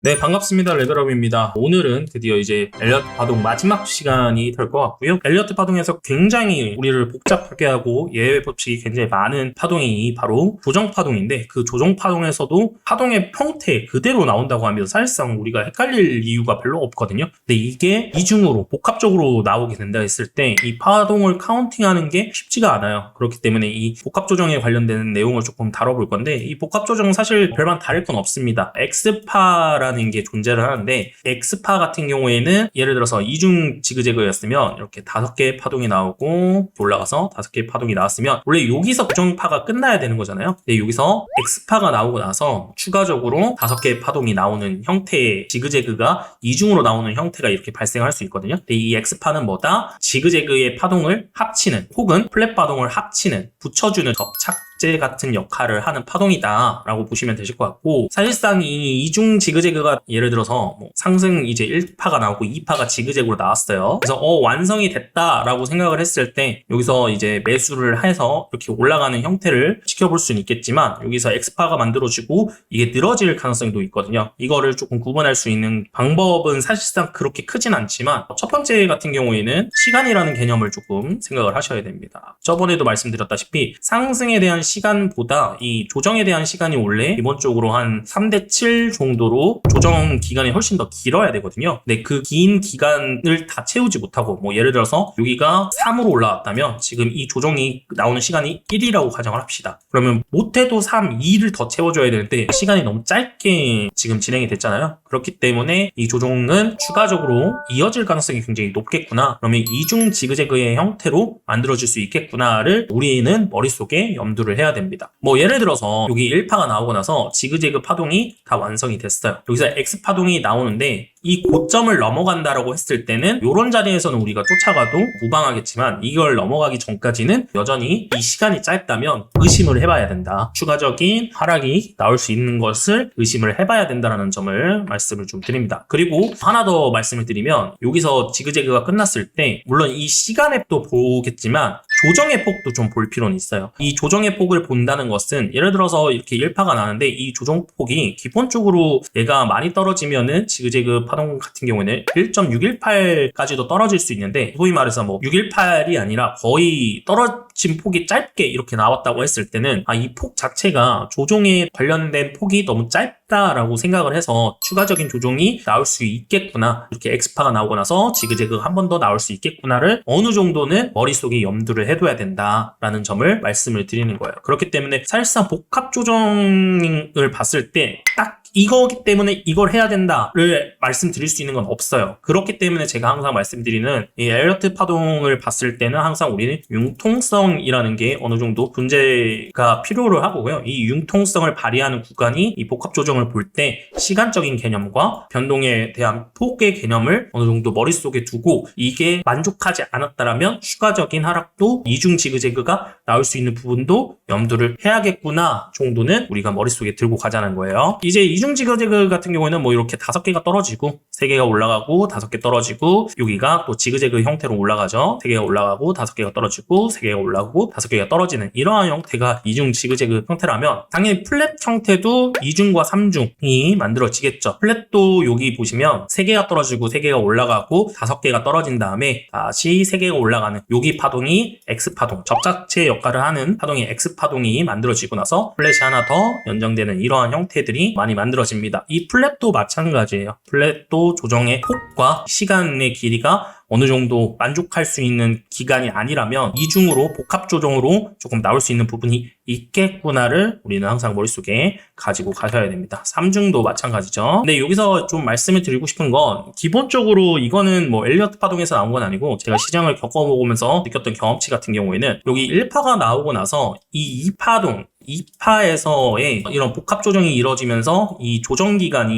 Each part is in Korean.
네, 반갑습니다. 레벨업입니다. 오늘은 드디어 이제 엘리어트 파동 마지막 시간이 될 것 같고요. 엘리어트 파동에서 굉장히 우리를 복잡하게 하고 예외 법칙이 굉장히 많은 파동이 바로 조정 파동인데, 그 조정 파동에서도 파동의 형태 그대로 나온다고 하면 사실상 우리가 헷갈릴 이유가 별로 없거든요. 근데 이게 이중으로 복합적으로 나오게 된다 했을 때 이 파동을 카운팅하는 게 쉽지가 않아요. 그렇기 때문에 이 복합 조정에 관련된 내용을 조금 다뤄볼 건데, 이 복합 조정은 사실 별반 다를 건 없습니다. X파라는 게 존재를 하는데, X파 같은 경우에는 예를 들어서 이중 지그재그였으면 이렇게 5개의 파동이 나오고 올라가서 5개의 파동이 나왔으면 원래 여기서 조정파가 끝나야 되는 거잖아요. 근데 여기서 X파가 나오고 나서 추가적으로 5개의 파동이 나오는 형태의 지그재그가 이중으로 나오는 형태가 이렇게 발생할 수 있거든요. 근데 이 X파는 뭐다? 지그재그의 파동을 합치는 혹은 플랫 파동을 합치는, 붙여주는 접착제 같은 역할을 하는 파동이다 라고 보시면 되실 것 같고, 사실상 이 이중 지그재그가 예를 들어서 뭐 상승 이제 1파가 나오고 2파가 지그재그로 나왔어요. 그래서 완성이 됐다 라고 생각을 했을 때 여기서 이제 매수를 해서 이렇게 올라가는 형태를 지켜볼 수는 있겠지만, 여기서 X파가 만들어지고 이게 늘어질 가능성도 있거든요. 이거를 조금 구분할 수 있는 방법은 사실상 그렇게 크진 않지만, 첫 번째 같은 경우에는 시간이라는 개념을 조금 생각을 하셔야 됩니다. 저번에도 말씀드렸다시피 상승에 대한 시간보다 이 조정에 대한 시간이 원래 기본적으로 한 3대7 정도로 조정 기간이 훨씬 더 길어야 되거든요. 근데 그 긴 기간을 다 채우지 못하고, 뭐 예를 들어서 여기가 3으로 올라왔다면 지금 이 조정이 나오는 시간이 1이라고 가정을 합시다. 그러면 못해도 3, 2를 더 채워줘야 되는데 시간이 너무 짧게 지금 진행이 됐잖아요. 그렇기 때문에 이 조정은 추가적으로 이어질 가능성이 굉장히 높겠구나, 그러면 이중 지그재그의 형태로 만들어질 수 있겠구나를 우리는 머릿속에 염두를 해야 됩니다. 뭐 예를 들어서 여기 1파가 나오고 나서 지그재그 파동이 다 완성이 됐어요. 여기서 X파동이 나오는데 이 고점을 넘어간다라고 했을 때는 이런 자리에서는 우리가 쫓아가도 무방하겠지만, 이걸 넘어가기 전까지는 여전히 이 시간이 짧다면 의심을 해봐야 된다. 추가적인 하락이 나올 수 있는 것을 의심을 해봐야 된다는 점을 말씀을 좀 드립니다. 그리고 하나 더 말씀을 드리면, 여기서 지그재그가 끝났을 때 물론 이 시간의 또 보겠지만 조정의 폭도 좀 볼 필요는 있어요. 이 조정의 폭을 본다는 것은 예를 들어서 이렇게 1파가 나는데 이 조정폭이 기본적으로 얘가 많이 떨어지면은 지그재그 파동 같은 경우에는 1.618까지도 떨어질 수 있는데, 소위 말해서 뭐 618이 아니라 거의 떨어진 폭이 짧게 이렇게 나왔다고 했을 때는 이 폭 자체가 조정에 관련된 폭이 너무 짧다라고 생각을 해서 추가적인 조정이 나올 수 있겠구나, 이렇게 X파가 나오고 나서 지그재그가 한 번 더 나올 수 있겠구나를 어느 정도는 머릿속에 염두를 해둬야 된다라는 점을 말씀을 드리는 거예요. 그렇기 때문에 사실상 복합 조정을 봤을 때 딱 이거기 때문에 이걸 해야 된다를 말씀드릴 수 있는 건 없어요. 그렇기 때문에 제가 항상 말씀드리는 이 엘리어트 파동을 봤을 때는 항상 우리는 융통성이라는 게 어느 정도 존재가 필요로 하고요. 이 융통성을 발휘하는 구간이 이 복합 조정을 볼 때 시간적인 개념과 변동에 대한 폭의 개념을 어느 정도 머릿속에 두고, 이게 만족하지 않았다라면 추가적인 하락도 이중 지그재그가 나올 수 있는 부분도 염두를 해야겠구나 정도는 우리가 머릿속에 들고 가자는 거예요. 이제 이중 지그재그 같은 경우에는 뭐 이렇게 5개가 떨어지고 3개가 올라가고 5개 떨어지고, 여기가 또 지그재그 형태로 올라가죠. 3개가 올라가고 5개가 떨어지고 3개가 올라가고 5개가 떨어지는 이러한 형태가 이중 지그재그 형태라면, 당연히 플랫 형태도 2중과 3중이 만들어지겠죠. 플랫도 여기 보시면 3개가 떨어지고 3개가 올라가고 5개가 떨어진 다음에 다시 3개가 올라가는 여기 파동이 X파동, 접착제 역할을 하는 파동이 X파동이 만들어지고 나서 플랫이 하나 더 연장되는 이러한 형태들이 많이 만들어집니다. 이 플랫도 마찬가지예요. 플랫도 조정의 폭과 시간의 길이가 어느 정도 만족할 수 있는 기간이 아니라면 이중으로 복합 조정으로 조금 나올 수 있는 부분이 있겠구나를 우리는 항상 머릿속에 가지고 가셔야 됩니다. 3중도 마찬가지죠. 근데 여기서 좀 말씀을 드리고 싶은 건, 기본적으로 이거는 뭐 엘리어트 파동에서 나온 건 아니고 제가 시장을 겪어보면서 느꼈던 경험치 같은 경우에는, 여기 1파가 나오고 나서 이 2파동 2파에서의 이런 복합 조정이 이루어지면서 이 조정 기간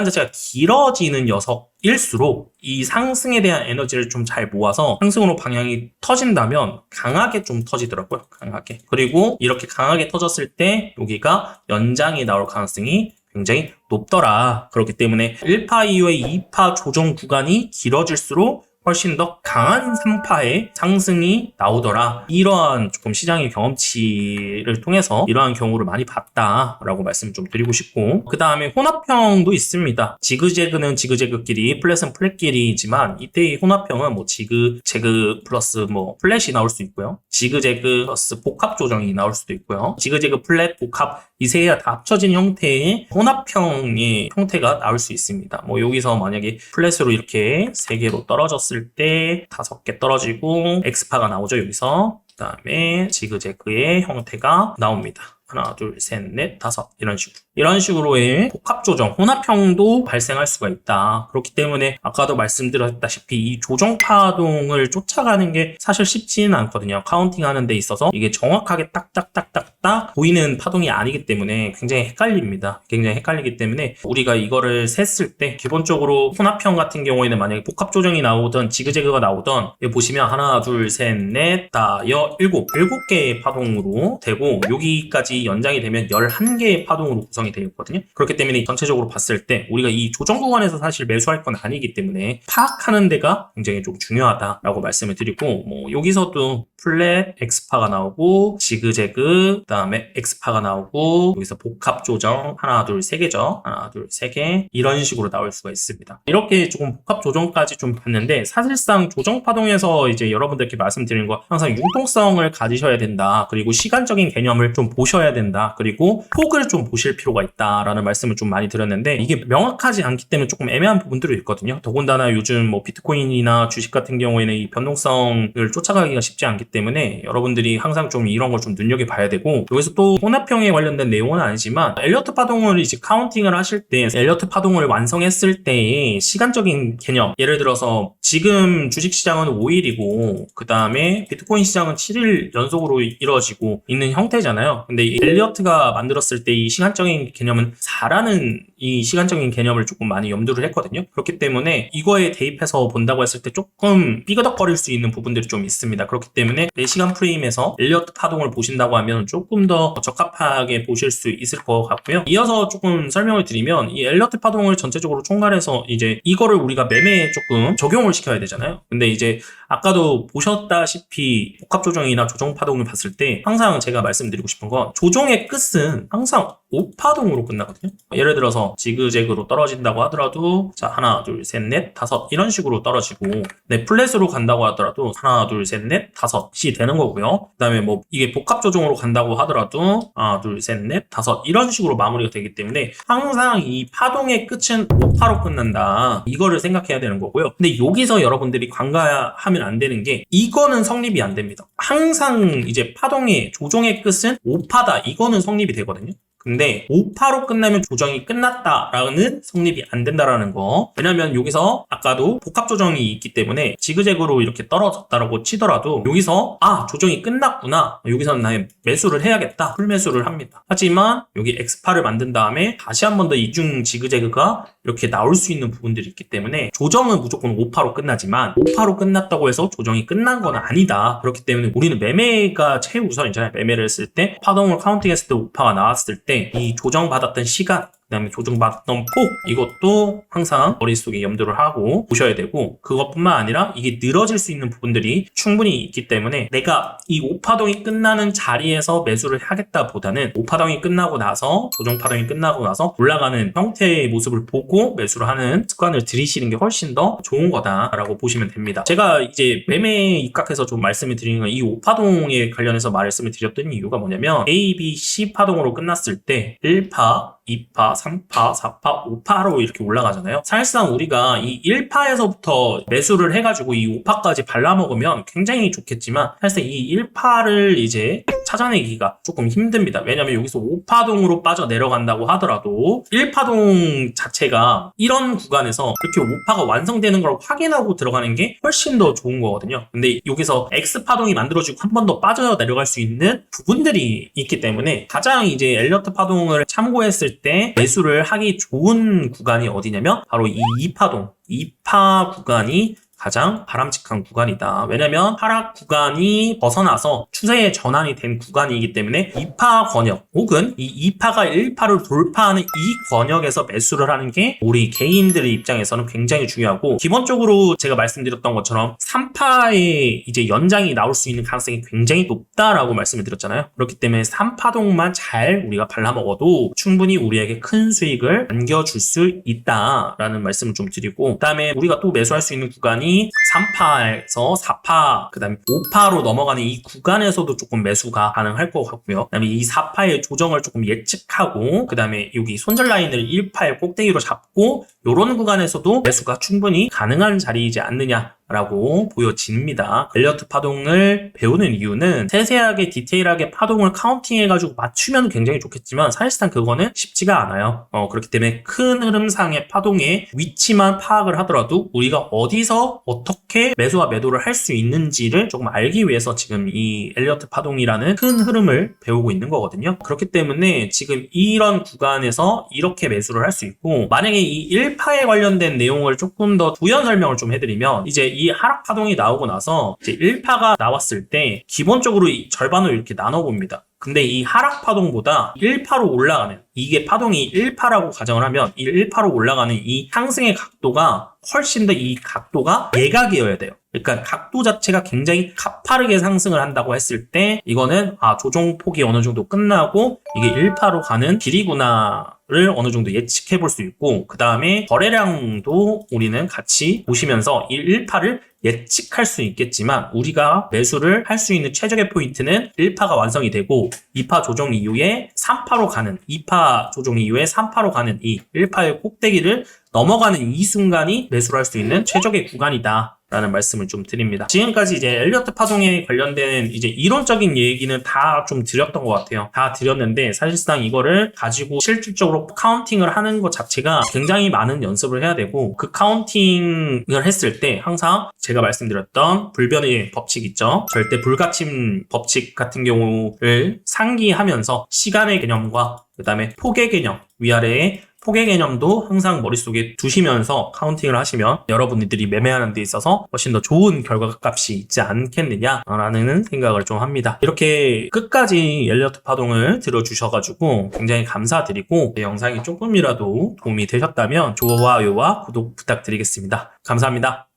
자체가 길어지는 녀석일수록 이 상승에 대한 에너지를 좀 잘 모아서 상승으로 방향이 터진다면 강하게 좀 터지더라고요. 강하게. 그리고 이렇게 강하게 터졌을 때 여기가 연장이 나올 가능성이 굉장히 높더라. 그렇기 때문에 1파 이후에 2파 조정 구간이 길어질수록 훨씬 더 강한 3파의 상승이 나오더라. 이러한 조금 시장의 경험치를 통해서 이러한 경우를 많이 봤다라고 말씀 좀 드리고 싶고, 그 다음에 혼합형도 있습니다. 지그재그는 지그재그끼리, 플랫은 플랫끼리지만 이때의 혼합형은 뭐 지그재그 플러스 뭐 플랫이 나올 수 있고요. 지그재그 플러스 복합 조정이 나올 수도 있고요. 지그재그 플랫 복합 이 세 개가 다 합쳐진 형태의 혼합형의 형태가 나올 수 있습니다. 뭐 여기서 만약에 플랫으로 이렇게 3개로 떨어졌을 때 5개 떨어지고 X파가 나오죠. 여기서 그 다음에 지그재그의 형태가 나옵니다. 하나, 둘, 셋, 넷, 다섯 이런 식으로의 복합 조정, 혼합형도 발생할 수가 있다. 그렇기 때문에 아까도 말씀드렸다시피 이 조정 파동을 쫓아가는 게 사실 쉽지는 않거든요. 카운팅 하는 데 있어서 이게 정확하게 딱딱딱딱딱 보이는 파동이 아니기 때문에 굉장히 헷갈립니다. 굉장히 헷갈리기 때문에 우리가 이거를 셌을 때 기본적으로 혼합형 같은 경우에는 만약에 복합 조정이 나오던 지그재그가 나오던 여기 보시면 하나, 둘, 셋, 넷, 다, 일곱 개의 파동으로 되고 여기까지 연장이 되면 11개의 파동으로 구성이 되어 있거든요. 그렇기 때문에 전체적으로 봤을 때 우리가 이 조정 구간에서 사실 매수할 건 아니기 때문에 파악하는 데가 굉장히 좀 중요하다라고 말씀을 드리고, 뭐 여기서도 플랫 X파가 나오고 지그재그 그다음에 X파가 나오고 여기서 복합 조정 하나 둘 세 개죠. 하나 둘 세 개 이런 식으로 나올 수가 있습니다. 이렇게 조금 복합 조정까지 좀 봤는데 사실상 조정 파동에서 이제 여러분들께 말씀드리는 거 항상 융통성을 가지셔야 된다. 그리고 시간적인 개념을 좀 보셔야 된다. 그리고 폭을 좀 보실 필요가 있다라는 말씀을 좀 많이 드렸는데 이게 명확하지 않기 때문에 조금 애매한 부분들이 있거든요. 더군다나 요즘 뭐 비트코인이나 주식 같은 경우에는 이 변동성을 쫓아가기가 쉽지 않기 때문에 여러분들이 항상 좀 이런 걸 좀 눈여겨봐야 되고, 여기서 또 혼합형에 관련된 내용은 아니지만 엘리어트 파동을 이제 카운팅을 하실 때 엘리어트 파동을 완성했을 때의 시간적인 개념, 예를 들어서 지금 주식시장은 5일이고 그 다음에 비트코인 시장은 7일 연속으로 이루어지고 있는 형태잖아요. 근데 이 엘리어트가 만들었을 때 이 시간적인 개념은 4라는 이 시간적인 개념을 조금 많이 염두를 했거든요. 그렇기 때문에 이거에 대입해서 본다고 했을 때 조금 삐그덕거릴 수 있는 부분들이 좀 있습니다. 그렇기 때문에 4시간 프레임에서 엘리어트 파동을 보신다고 하면 조금 더 적합하게 보실 수 있을 것 같고요. 이어서 조금 설명을 드리면 이 엘리어트 파동을 전체적으로 총괄해서 이제 이거를 우리가 매매에 조금 적용을 시켜야 되잖아요. 근데 이제 아까도 보셨다시피 복합 조정이나 조정 파동을 봤을 때 항상 제가 말씀드리고 싶은 건 조정의 끝은 항상 5파동으로 끝나거든요. 예를 들어서 지그재그로 떨어진다고 하더라도 자 하나 둘 셋 넷 다섯 이런 식으로 떨어지고, 네 플랫으로 간다고 하더라도 하나 둘 셋 넷 다섯이 되는 거고요. 그 다음에 뭐 이게 복합 조정으로 간다고 하더라도 하나 둘 셋 넷 다섯 이런 식으로 마무리가 되기 때문에 항상 이 파동의 끝은 5파로 끝난다, 이거를 생각해야 되는 거고요. 근데 여기서 여러분들이 간과하면 안 되는 게 이거는 성립이 안 됩니다. 항상 이제 파동의 조정의 끝은 5파다, 이거는 성립이 되거든요. 근데 5파로 끝나면 조정이 끝났다라는 성립이 안 된다라는 거. 왜냐면 여기서 아까도 복합 조정이 있기 때문에 지그재그로 이렇게 떨어졌다라고 치더라도 여기서 조정이 끝났구나, 여기서는 나의 매수를 해야겠다, 풀매수를 합니다. 하지만 여기 X파를 만든 다음에 다시 한 번 더 이중 지그재그가 이렇게 나올 수 있는 부분들이 있기 때문에 조정은 무조건 5파로 끝나지만 5파로 끝났다고 해서 조정이 끝난 건 아니다. 그렇기 때문에 우리는 매매가 최우선이잖아요. 매매를 했을 때 파동을 카운팅했을 때 5파가 나왔을 때 이 조정받았던 시간, 그 다음에 조정받았던 폭, 이것도 항상 머릿속에 염두를 하고 보셔야 되고, 그것뿐만 아니라 이게 늘어질 수 있는 부분들이 충분히 있기 때문에 내가 이 5파동이 끝나는 자리에서 매수를 하겠다 보다는 5파동이 끝나고 나서, 조정파동이 끝나고 나서 올라가는 형태의 모습을 보고 매수를 하는 습관을 들이시는 게 훨씬 더 좋은 거다라고 보시면 됩니다. 제가 이제 매매에 입각해서 좀 말씀을 드리는 건 이 5파동에 관련해서 말씀을 드렸던 이유가 뭐냐면 A, B, C 파동으로 끝났을 때 1파, 2파, 3파, 4파, 5파로 이렇게 올라가잖아요. 사실상 우리가 이 1파에서부터 매수를 해가지고 이 5파까지 발라먹으면 굉장히 좋겠지만 사실상 이 1파를 이제 찾아내기가 조금 힘듭니다. 왜냐면 여기서 5파동으로 빠져내려간다고 하더라도 1파동 자체가 이런 구간에서 이렇게 5파가 완성되는 걸 확인하고 들어가는 게 훨씬 더 좋은 거거든요. 근데 여기서 X파동이 만들어지고 한 번 더 빠져내려갈 수 있는 부분들이 있기 때문에 가장 이제 엘리어트 파동을 참고했을 때 매수를 하기 좋은 구간이 어디냐면 바로 이 2파동, 2파 구간이 가장 바람직한 구간이다. 왜냐면 하락 구간이 벗어나서 추세의 전환이 된 구간이기 때문에 2파 권역 혹은 이 2파가 1파를 돌파하는 이 권역에서 매수를 하는 게 우리 개인들의 입장에서는 굉장히 중요하고, 기본적으로 제가 말씀드렸던 것처럼 3파의 이제 연장이 나올 수 있는 가능성이 굉장히 높다라고 말씀을 드렸잖아요. 그렇기 때문에 3파동만 잘 우리가 발라먹어도 충분히 우리에게 큰 수익을 안겨줄 수 있다라는 말씀을 좀 드리고, 그 다음에 우리가 또 매수할 수 있는 구간이 3파에서 4파, 그 다음에 5파로 넘어가는 이 구간에서도 조금 매수가 가능할 것 같고요. 그 다음에 이 4파의 조정을 조금 예측하고, 그 다음에 여기 손절 라인을 1파의 꼭대기로 잡고 이런 구간에서도 매수가 충분히 가능한 자리이지 않느냐 라고 보여집니다. 엘리어트 파동을 배우는 이유는 세세하게 디테일하게 파동을 카운팅해가지고 맞추면 굉장히 좋겠지만 사실상 그거는 쉽지가 않아요. 그렇기 때문에 큰 흐름상의 파동의 위치만 파악을 하더라도 우리가 어디서 어떻게 매수와 매도를 할 수 있는지를 조금 알기 위해서 지금 이 엘리어트 파동이라는 큰 흐름을 배우고 있는 거거든요. 그렇기 때문에 지금 이런 구간에서 이렇게 매수를 할 수 있고, 만약에 이 1파에 관련된 내용을 조금 더 부연 설명을 좀 해드리면, 이제 이 하락 파동이 나오고 나서 이제 1파가 나왔을 때 기본적으로 이 절반을 이렇게 나눠봅니다. 근데 이 하락 파동보다 1파로 올라가는, 이게 파동이 1파라고 가정을 하면 이 1파로 올라가는 이 상승의 각도가 훨씬 더 이 각도가 예각이어야 돼요. 그러니까 각도 자체가 굉장히 가파르게 상승을 한다고 했을 때 이거는 조정폭이 어느 정도 끝나고 이게 1파로 가는 길이구나를 어느 정도 예측해 볼 수 있고, 그 다음에 거래량도 우리는 같이 보시면서 이 1파를 예측할 수 있겠지만, 우리가 매수를 할 수 있는 최적의 포인트는 1파가 완성이 되고 2파 조정 이후에 3파로 가는, 2파 조정 이후에 3파로 가는 이 1파의 꼭대기를 넘어가는 이 순간이 매수를 할 수 있는 최적의 구간이다 라는 말씀을 좀 드립니다. 지금까지 이제 엘리어트 파동에 관련된 이제 이론적인 얘기는 다 좀 드렸던 것 같아요. 다 드렸는데 사실상 이거를 가지고 실질적으로 카운팅을 하는 것 자체가 굉장히 많은 연습을 해야 되고, 그 카운팅을 했을 때 항상 제가 말씀드렸던 불변의 법칙 있죠. 절대 불가침 법칙 같은 경우를 상기하면서 시간의 개념과 그 다음에 폭의 개념, 위아래의 폭의 개념도 항상 머릿속에 두시면서 카운팅을 하시면 여러분들이 매매하는 데 있어서 훨씬 더 좋은 결과값이 있지 않겠느냐라는 생각을 좀 합니다. 이렇게 끝까지 엘리어트 파동을 들어주셔가지고 굉장히 감사드리고, 이 영상이 조금이라도 도움이 되셨다면 좋아요와 구독 부탁드리겠습니다. 감사합니다.